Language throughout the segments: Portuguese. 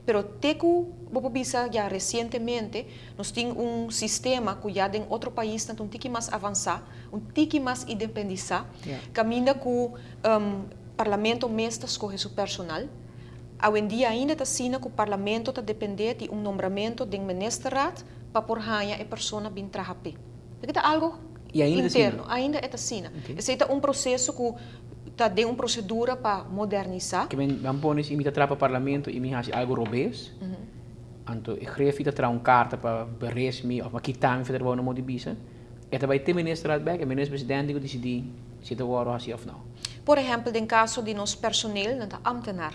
pero teku bopobisa ya recientemente nós temos sistema que já em outro país um tiki mais avançado, tiki mais independizado, caminha com parlamento mesmo escolhe seu personal. Hoje em dia ainda está sendo que o parlamento está depender de nomeamento do ministerraad para por ganhar a pessoa bem trabalhar. Isso é algo interno, ainda é assim. Esse é processo que está de procedura para modernizar. Que vamos pôr isso imita para o parlamento e me faz algo robês. Então, eu escrevo para carta para resmi ou para quitar me fazer no modo de bisa. E também tem ministro back, o ministro-presidente que decide se está agora assim ou não. Por exemplo, no caso de nosso personal, não ambtenaar.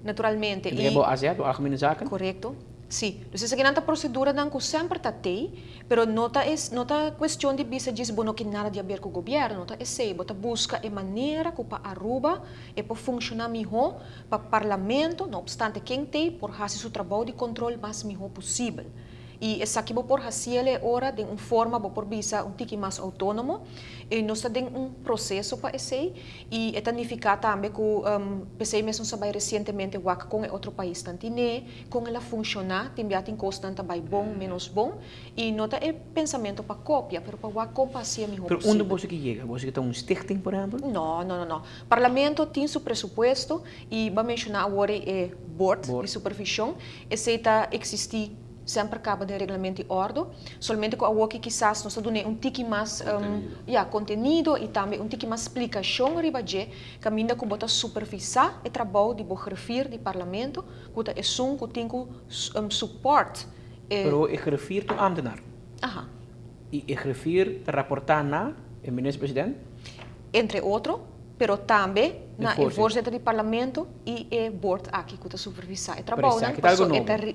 Naturalmente. E é AZ, o Algemene Zaken? Correto. Sim. Então, essa é a procedura que sempre está aí, mas não é questão de bisa diz que não tem nada a ver com o governo, não é assim, você busca a maneira que para Aruba e para funcionar melhor para o parlamento, não obstante quem tem, por fazer seu trabalho de controle mais melhor possível. E essa aqui por fazer hora de uma forma por bisa tique mais autônomo e nós temos processo para esse e é significa também que pensei mesmo saber recentemente com outro país tantine com ela funcionar tem constante vai bom menos bom e nota é pensamento para cópia pero para compassiar melhor possível. Onde você que chega? Você que tem stichting por exemplo? Não. Parlamento tem seu presupuesto e vai mencionar agora é board de supervisão esse está existir sempre acaba de regulamento e ordem, somente com a que quizás nós damos tique mais contenido e também tique mais explicação ribaje, caminha que bota supervisar o trabalho de referir do parlamento, que é que tem suporte. Pero eu refiro ao ambtenaar. E eu refiro a reportar na ministro-presidente? Entre outros, pero também na voorzitter do parlamento e o board aqui que está supervisar o trabalho.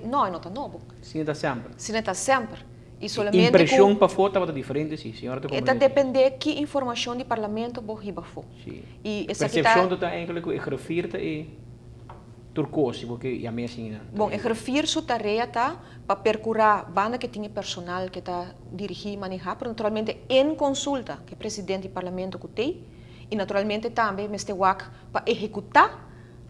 Não está novo. Sim, está sempre. Sim, está sempre. E solamente impressão para fora está diferente, sim, senhora. Está depende que informação do parlamento você vai for. E essa percepção do eigenlijk que refiro é turcoso, porque a minha assim. Bom, eu refiro sua tarefa tá para percurar banda que tem personal que está dirigir, manejar, pero naturalmente em consulta que o presidente do parlamento que tem. E naturalmente também este WAC para executar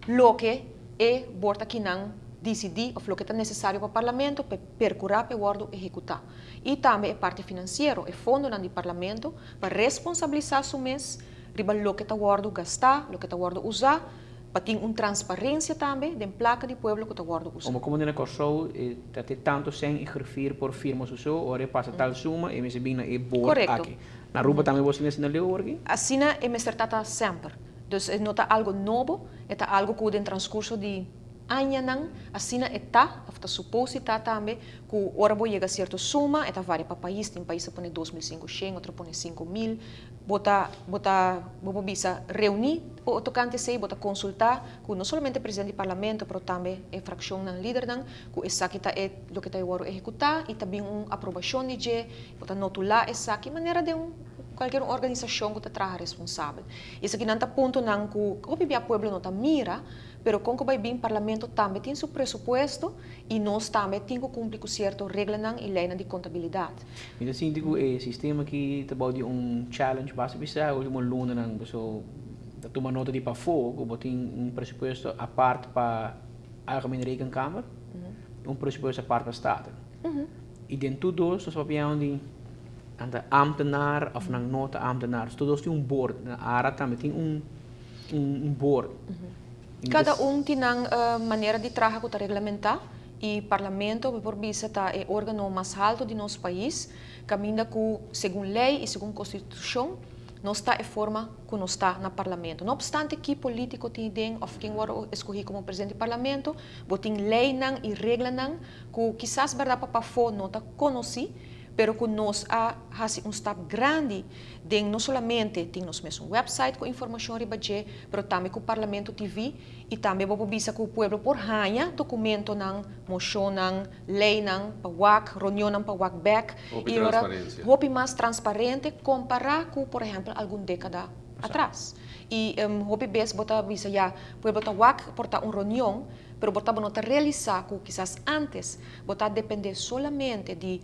o que é borda que não decidir ou o que é necessário para o parlamento para percurar para o executar. E também a parte financeira, o fundo do parlamento para responsabilizar o mês, riba o que está guardo gastar, o que está guardo usar, para ter uma transparência também da placa do povo que está guardo usar. Como na Kosovo, tem tanto sem referir por firmas ou so, ora passa tal suma e me se bina e board aqui. Na Aruba também você ensina leu aqui? Assim é mestre tata sempre. Então não está algo novo, é algo que no transcurso de anos assim está suposto também que ora vou chegar a certa suma, é várias para país, tem país que põe 2.500, outro põe 5.000, vou bisa reunir o tocante sei, bota consultar com não somente o presidente do parlamento, mas também a fração ng líder ng que essa que está é o que está agora executar e também uma aprovação de je, bota notular essa que maneira de qualquer organização que está traga responsável. Isso aqui não está ponto não que o povo não está mira, pero com que vai bem parlamento também tem seu presupuesto e nós também temos que cumprir com certo regra e lei de contabilidade. Então sim, digo o sistema que está de challenge base bisa o luna não so toma nota de para fogo, tem presupuesto à parte para a Algemene Rekenkamer, presupuesto à parte para o Estado. E dentro dos nós vamos de ambtenaar of nang nota ambtenaar. Todos tem board, na ARA também tem board. Cada tem maneira de trabalhar que está regulamentar e o parlamento, por vista, é o órgão mais alto de nosso país, caminha que, segundo lei e segundo constituição, não está em forma que não está no parlamento. Não obstante que político tem ideia ou quem vai escolher como presidente do parlamento, tem lei e regra que quizás verdade para fora não está conhecido, pero que nós faz step grande de não somente tem nos mesmo website com informação ribaje, pero também com o parlamento TV e também vou bisa que o povo por ganha documento ng moção ng lei ng pawak, reunião ng pawak back e ora hope mais transparente comparar com, por exemplo, alguma década atrás. E hope bes bota bisa ya povo tawak porta reunião, pero bota não realizar que quizás antes bota depender solamente de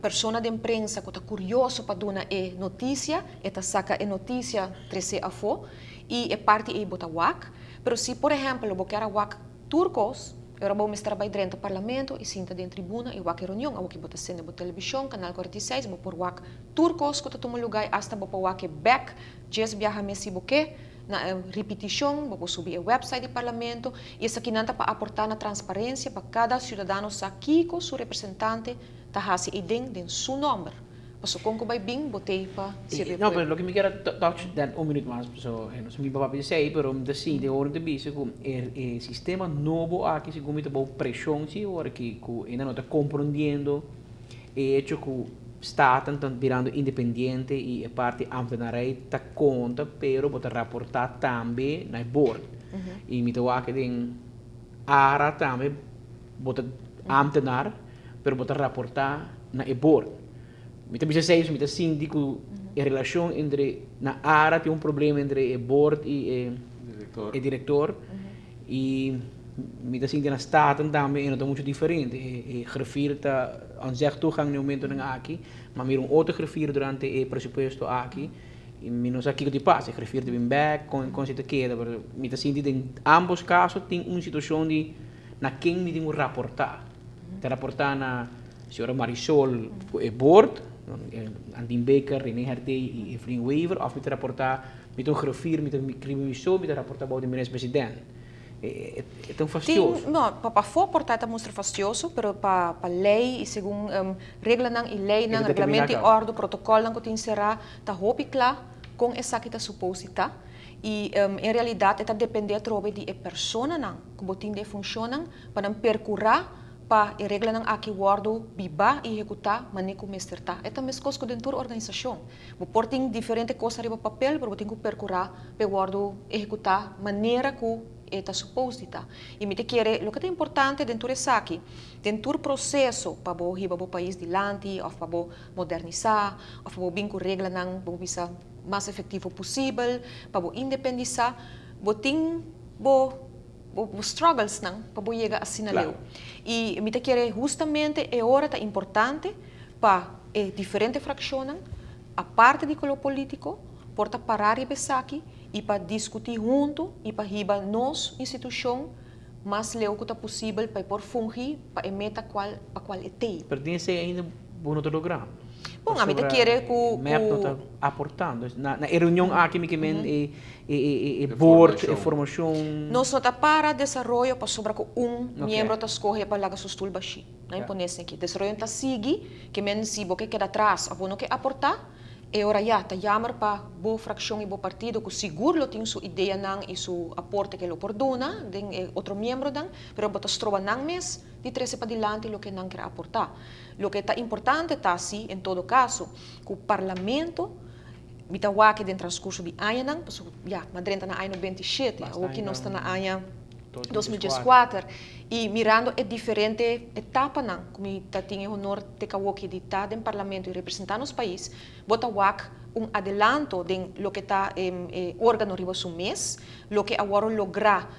persona de imprensa que está curioso para dar a notícia, está saca a notícia 13 a fo e é parte e bota WAC, pero se por exemplo você quer WAC turcos, Agora vamos trabalhar dentro do parlamento e sinta dentro da tribuna e wak reunião, a wak bota cena na televisão, canal 46, mo por wak turcos que toma lugar hasta bopa wak back, jes viaja messi boque, na repetição, bopa subir o website do parlamento e essa aqui nanta para aportar na transparência para cada cidadão aqui com seu representante, tá hasi idem den su número. Paso kung kubay bing botei pa sirve. No, pero lo que me quiero touch dan un minuto más, so, no sé mi papá dice ahí, pero me dice de hora de bici que el sistema nuevo aquí se comete por presión, sí, ahora que ainda não está compreendendo o hecho que está virando independente e a parte ambtenarai está conta, pero bota reportar também na board. E me toa que tem ara também bota ambtenar, pero bota reportar na board. Mita bisa say so mita síndico a relação entre na área tem problema entre o board e o diretor e mita síndico na staten também é muito diferente e refere aan zeg toegang no momento na aqui mas meer outro refere durante o presupuesto aqui e menos aqui que te passa refere bem back com se te queda pero mita síndico em ambos casos tem uma situação de na quem me tem reportar te reportar na senhora Marisol o board Andin Baker, René Herde e Efraim Weaver, of met rapportar met een griffier, met een criminismo, met een rapportar bij de minister-president. É tão fastidioso. Não, para for portar é muito fastidioso, pero para lei e segundo regra não e lei não, regulamento e ordem, protocolo não que tem será tá hopi claro com essa que tá suposta e em realidade está depender trobe de persona não, que botin de funciona para percurar para a regra não aqui guardo biba e executar maneco mesterta. É também coisa dentro da organização. Vou pôr diferente coisas no papel, para botar percurar para guardo executar maneira que está suposta. E me te quer, o que é importante dentro dessa aqui, dentro do processo para botar o país adiante, ou para modernizar, ou para bem com regra não, para ser mais efetivo possível, para independizar, botin os struggles não para chegar assim na lei e me te quer justamente é hora tá importante para diferentes frações a parte de colo político porta parar e pensar aqui e para discutir junto e para riba nos instituição mais leu que tá possível para por fungir para emeta qual é tei pertence ainda bom outro programa. Bom, a mim te quer que MEP não está aportando na reunião aqui que men e board e formação nós não está para desenvolver para sobrar com membro tá escolher para lagar sustul baixi não é imponência aqui desenvolver tá seguir que men se boque queda atrás a não que aportar e ora já tá chamar para boa fração e boa partido que seguro tem sua ideia não e seu aporte que ele perdona den outro membro dan pero bota strova não mes de trece para dilante o que não quer aportar o que está importante tá assim em todo caso que o parlamento bitawa que dentro do transcurso de ano não já madrenta na ano 27 o que nós está na ano 2014 e mirando é diferente etapa não como está tinha honor de que de estar no parlamento e representar nos país bota wak adelanto de lo que está órgano riba su mês lo que agora lograr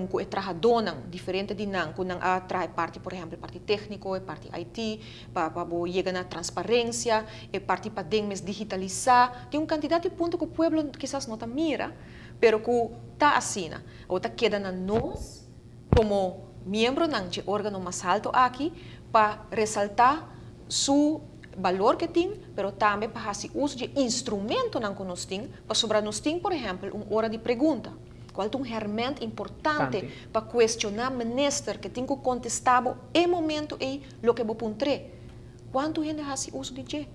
com o trabajador diferente de não com não atrai parte por exemplo parte técnico e parte IT para chegar na transparência e parte para mes digitalizar tem quantidade de pontos que o pueblo quizás não mira pero que está assim ou está queda na nós como membro de órgano mais alto aqui para ressaltar su valor que tem, pero também para fazer uso de instrumento que nós temos, para sobrar nós temos, por exemplo, uma hora de pergunta. Qual é um ferramenta importante para questionar o ministro que tem que contestar em momento e o que vou puntre. Quanto gente faz uso de G?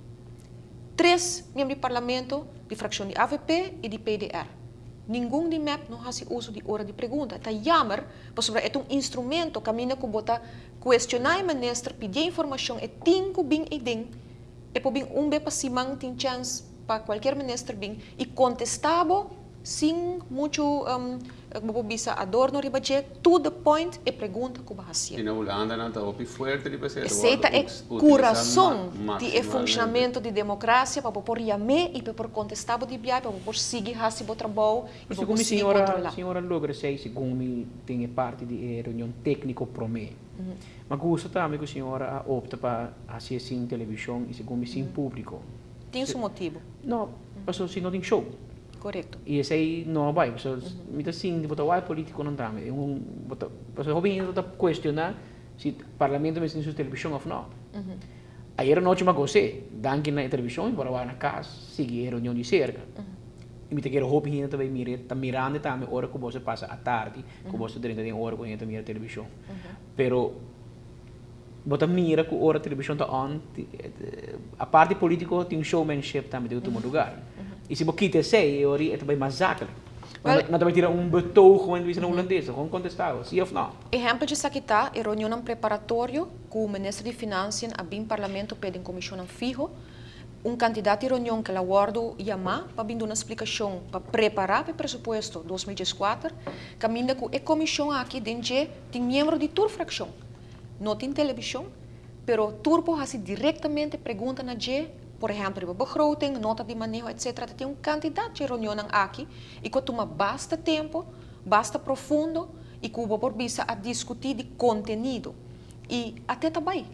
3 membros do parlamento, de fração de AVP e de PDR. Nenhum de MEP não faz uso de hora de pergunta. Está jammer, para sobrar é um instrumento que caminha com botar questionar o ministro, pedir informação e tem que bem e ding. E po bing umbe pa simang tin chance pa qualquer ministro bing e contestabo sem muito bisa adorno ribaje to the point e pergunta ko bahasya. E na Holanda não está opi forte de pessoa. Essa é coração de funcionamento de democracia para por yame e para contestabo de biai para por seguir hasi bo trabalho e para seguir controlar. Senhora logra sei segundo me tem parte de reunião técnico prome. Mas gosto também que a senhora opta para assistir em televisão e segundo me sim público. Tem seu motivo? Não, passou se não tem show. correto. E esse aí não vai. So, mita sim, de botar o político não tá. Você hobby ainda questionar se o parlamento mesmo tem sua televisão ou não. Aí era noite mas você, danke na televisão, para lá na casa, seguir a reunião de cerca. E mita quero hobby ainda também mirando também hora que você passa à tarde, que você tem hora que ainda mira a televisão. Pero bota mira que hora a televisão está on, a parte política tem um showmanship também de último lugar. E se você quita sei, ori é também massacre. Não também tira betoog gewoon wie zijn Holandees, gewoon contestado, sim ou não? Exemplo de Saquita, a reunião preparatória que o ministro de Finanças e o parlamento pedem comissão fijo, candidato de reunião que ela guardo chamar para vir uma explicação para preparar o presupuesto 2024, caminha com a comissão aqui dentro tem membro de toda fração, não tem televisão, pero turpo assim diretamente pergunta na G, por exemplo, a begroting, nota de manejo, etc. Tem candidato de reunião aqui e que toma basta tempo, basta profundo e que o por bisa a discutir de conteúdo e até tá bem,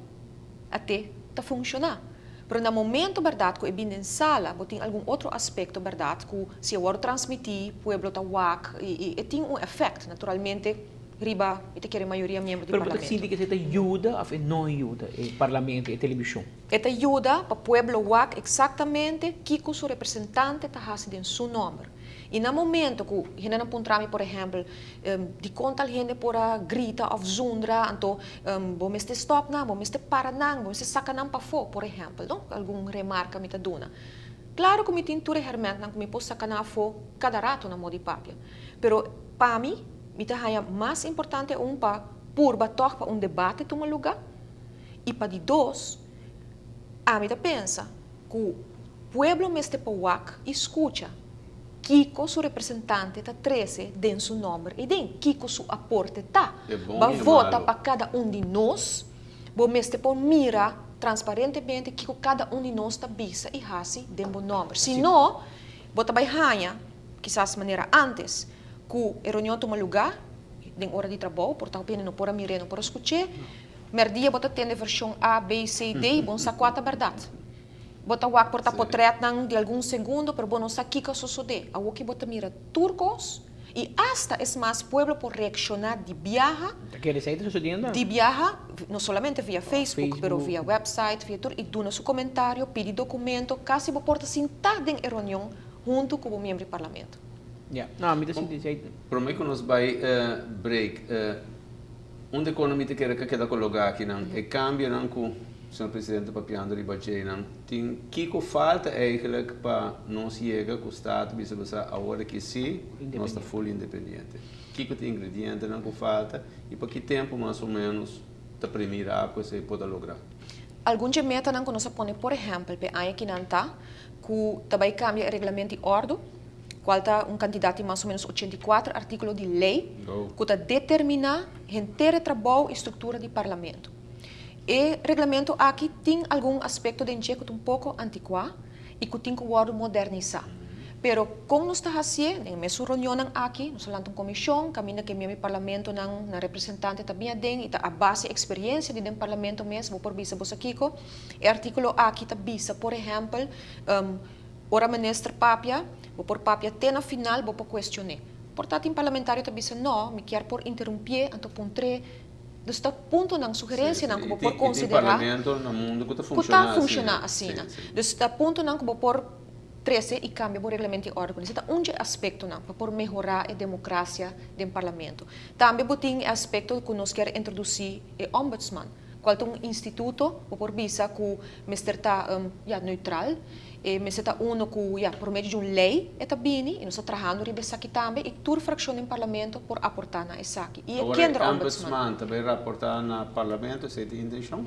até tá funcionar. Pero no momento, verdade, que é bem em sala, tem algum outro aspecto, verdade, que se eu transmitir, o povo está wak e tem efeito, naturalmente, riba, e te quer a maioria membro do parlamento. Pero sim que você ajuda ou não ajuda o parlamento e a televisão? Esta ajuda para o povo wak exatamente que o seu representante está fazendo em seu nome. E no momento que a gente encontra, por exemplo, de conta a gente por a grita ou zundra, então, vamos te stop não, vamos te parar não, vamos te sacar não para fora, por exemplo, não? Alguma remarca me dona. Claro que me tem tudo hermente não que me posso sacar não fora cada rato na moda de papel. Pero para mim, me tá mais importante para purba toch para debate tomar lugar e para de dois, a mim pensa que o povo mestre pauac escuta Kiko, seu representante, está 13 dentro seu nome e den Kiko seu aporte tá. Vai votar para cada de nós, vou mestre por mira transparentemente que cada de nós está bisa e hasi dentro do nome. Se não, bota vai ganhar, quizás maneira antes, que a reunião toma lugar, em hora de trabalho, portanto, pena não por mirar, não por escutar, merdia bota tendo a versão A, B, C, D, bom saquata verdade. Bota o ak porta portret nang de algum segundo, pero não sabe o que sucede. A o que bota mira turcos e hasta es mais pueblo por reaccionar de viaja. ¿Qué les está sucediendo? De viaja, não somente via Facebook, pero via website, via tudo, e dona seu comentário, pede documento, casi bo porta sentada em reunião junto com o membro do parlamento. Yeah. No, me dice Por mim que nos vai break. Onde a economia te quer que queda colocar aqui, não? E cambia não com o senhor presidente papiando de Bajei, não? Tem que falta eigenlijk para nós chegar com o Estado, bisa a hora que sim, nós está full independente. Que tem ingrediente não que falta e para que tempo mais ou menos a primeira coisa se pode lograr. Alguns meta não que nós põe, por exemplo, pe aí que não tá, que também cambia o regulamento de ordem. Qual está candidato mais ou menos 84 artículos de lei que determina o inteiro trabalho e estrutura do parlamento. E regulamento aqui tem algum aspecto de que é um pouco antiquado e que tem que ser modernizado. Pero como nós está fazendo, em mesma reunião aqui, nós falamos de comissão, caminha que meu parlamento na representante também tem, e a base experiência do parlamento mesmo, por visa você Kiko, e artículo aqui está visa, por exemplo, ora ministro Papia, por Papia tem na final, vou questionar. Portanto, em parlamentário está visa, não, me quer por interromper, então ponto 3, dus está ponto na sugerência não que por considerar. O parlamento no mundo que está funcionando assim. Dus está ponto não que por 13 e cambia o regulamento de ordem. Isso é um aspecto não para por melhorar a democracia do parlamento. Também tem aspecto que nós quer introduzir o ombudsman, qual é um instituto por visa que mestre está neutral. E me está que por meio de uma lei está bem e nós estamos trabalhando nessa aqui também e toda fração do parlamento por aportar na essa aqui. E agora o ombudsman também aportar no parlamento, se tem intenção?